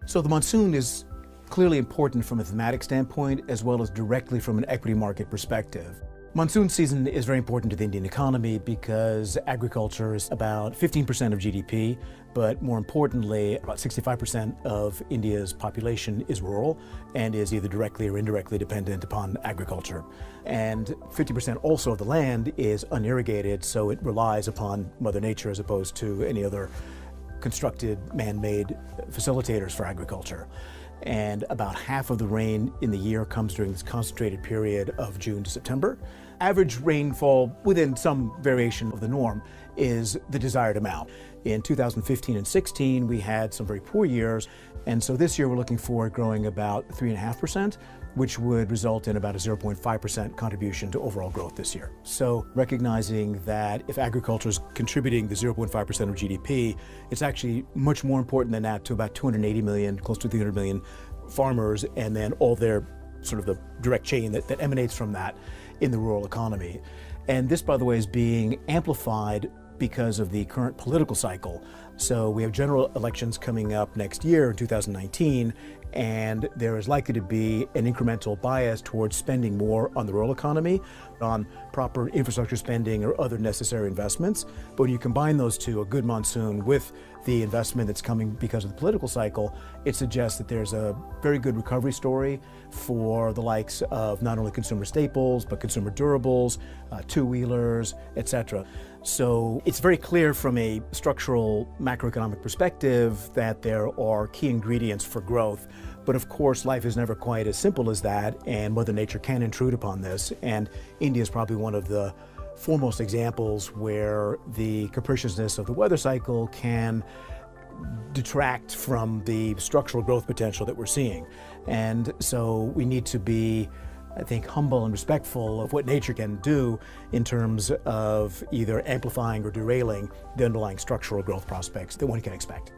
So the monsoon is clearly important from a thematic standpoint as well as directly from an equity market perspective. Monsoon season is very important to the Indian economy because agriculture is about 15% of GDP, but more importantly, about 65% of India's population is rural and is either directly or indirectly dependent upon agriculture. And 50% also of the land is unirrigated, so it relies upon Mother Nature as opposed to any other constructed man-made facilitators for agriculture. And about half of the rain in the year comes during this concentrated period of June to September. Average rainfall within some variation of the norm is the desired amount. In 2015 and 16, we had some very poor years, and so this year we're looking for growing about 3.5%, which would result in about a 0.5% contribution to overall growth this year. So recognizing that if agriculture is contributing the 0.5% of GDP, it's actually much more important than that to about 280 million, close to 300 million farmers, and then all their sort of the direct chain that emanates from that in the rural economy. And this, by the way, is being amplified because of the current political cycle. So we have general elections coming up next year in 2019, and there is likely to be an incremental bias towards spending more on the rural economy, on proper infrastructure spending or other necessary investments. But when you combine those two, a good monsoon with the investment that's coming because of the political cycle, it suggests that there's a very good recovery story for the likes of not only consumer staples, but consumer durables, two-wheelers, etc. So it's very clear from a structural macroeconomic perspective that there are key ingredients for growth. But of course, life is never quite as simple as that, and Mother Nature can intrude upon this. And India is probably one of the foremost examples where the capriciousness of the weather cycle can detract from the structural growth potential that we're seeing. And so we need to be, I think, humble and respectful of what nature can do in terms of either amplifying or derailing the underlying structural growth prospects that one can expect.